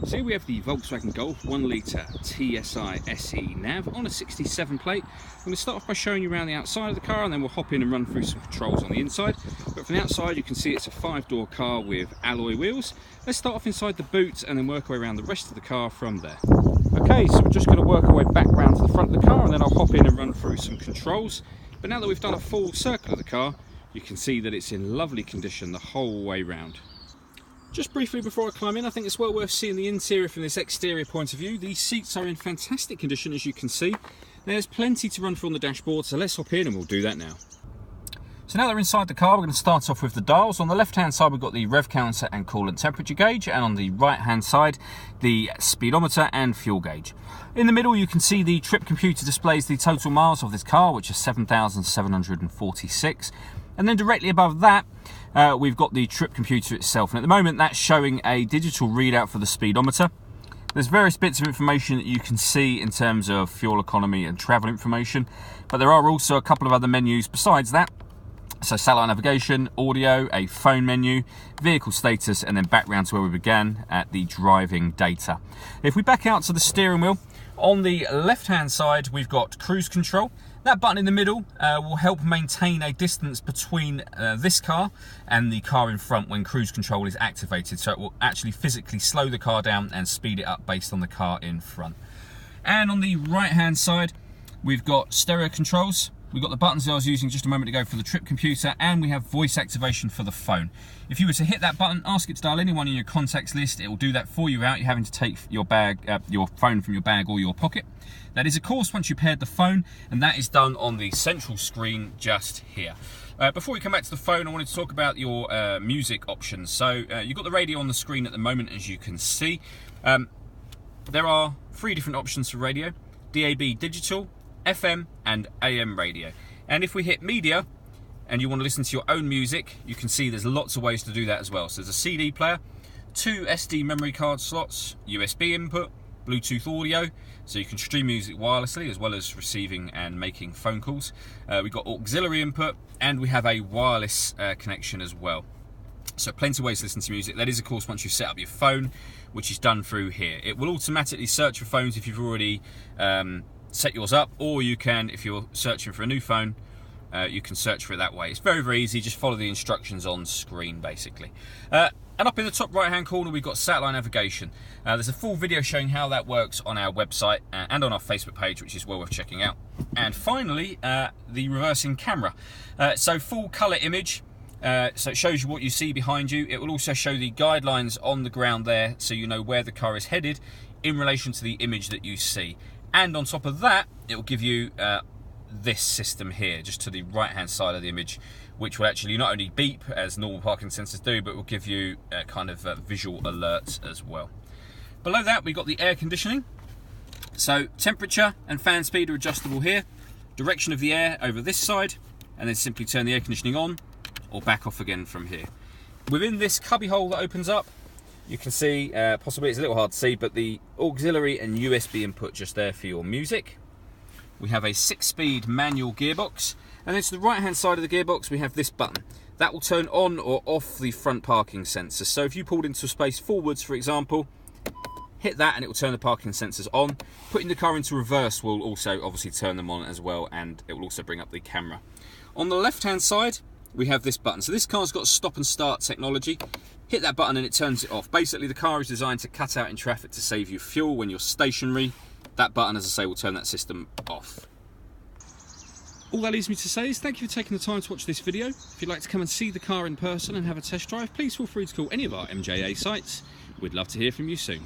So here we have the Volkswagen Golf 1 litre TSI SE nav on a 67 plate. I'm going to start off by showing you around the outside of the car, and then we'll hop in and run through some controls on the inside. But from the outside you can see it's a 5-door car with alloy wheels. Let's start off inside the boot and then work our way around the rest of the car from there. Okay, so we're just going to work our way back round to the front of the car, and then I'll hop in and run through some controls. But now that we've done a full circle of the car, you can see that it's in lovely condition the whole way round. Just briefly before I climb in, I think it's well worth seeing the interior from this exterior point of view. These seats are in fantastic condition, as you can see. There's plenty to run through on the dashboard, so let's hop in and we'll do that now. So now that we're inside the car, we're going to start off with the dials. On the left hand side we've got the rev counter and coolant temperature gauge, and on the right hand side the speedometer and fuel gauge. In the middle you can see the trip computer displays the total miles of this car, which is 7,746. And then directly above that we've got the trip computer itself, and at the moment that's showing a digital readout for the speedometer. There's various bits of information that you can see in terms of fuel economy and travel information, but there are also a couple of other menus besides that. So satellite navigation, audio, a phone menu, vehicle status, and then back round to where we began at the driving data. If we back out to the steering wheel, on the left hand side we've got cruise control. That button in the middle will help maintain a distance between this car and the car in front when cruise control is activated, so it will actually physically slow the car down and speed it up based on the car in front. And on the right hand side we've got stereo controls. We've got the buttons that I was using just a moment ago for the trip computer, and we have voice activation for the phone. If you were to hit that button, ask it to dial anyone in your contacts list, it will do that for you without you having to take your phone from your bag or your pocket. That is, of course, once you've paired the phone, and that is done on the central screen just here. Before we come back to the phone, I wanted to talk about your music options. So you've got the radio on the screen at the moment, as you can see. There are 3 different options for radio: DAB digital, FM and AM radio. And if we hit media and you want to listen to your own music, you can see there's lots of ways to do that as well. So there's a CD player, 2 SD memory card slots, USB input, Bluetooth audio, so you can stream music wirelessly as well as receiving and making phone calls. We've got auxiliary input, and we have a wireless connection as well. So plenty of ways to listen to music. That is, of course, once you've set up your phone, which is done through here. It will automatically search for phones if you've already set yours up, or you can, if you're searching for a new phone, you can search for it that way. It's very, very easy. Just follow the instructions on screen, basically. And up in the top right hand corner we've got satellite navigation. There's a full video showing how that works on our website and on our Facebook page, which is well worth checking out. And finally, the reversing camera. So full colour image, so it shows you what you see behind you. It will also show the guidelines on the ground there, so you know where the car is headed in relation to the image that you see. And on top of that, it will give you this system here, just to the right hand side of the image, which will actually not only beep as normal parking sensors do, but will give you kind of visual alerts as well. Below that we've got the air conditioning. So temperature and fan speed are adjustable here, direction of the air over this side, and then simply turn the air conditioning on or back off again from here. Within this cubby hole that opens up, you can see, possibly it's a little hard to see, but the auxiliary and USB input just there for your music. We have a 6-speed manual gearbox, and then to the right hand side of the gearbox we have this button. That will turn on or off the front parking sensors. So if you pulled into a space forwards, for example, hit that and it will turn the parking sensors on. Putting the car into reverse will also obviously turn them on as well, and it will also bring up the camera. On the left hand side we have this button. So this car's got stop and start technology. Hit that button and it turns it off. Basically the car is designed to cut out in traffic to save you fuel when you're stationary. That button, as I say, will turn that system off. All that leaves me to say is thank you for taking the time to watch this video. If you'd like to come and see the car in person and have a test drive, please feel free to call any of our MJA sites. We'd love to hear from you soon.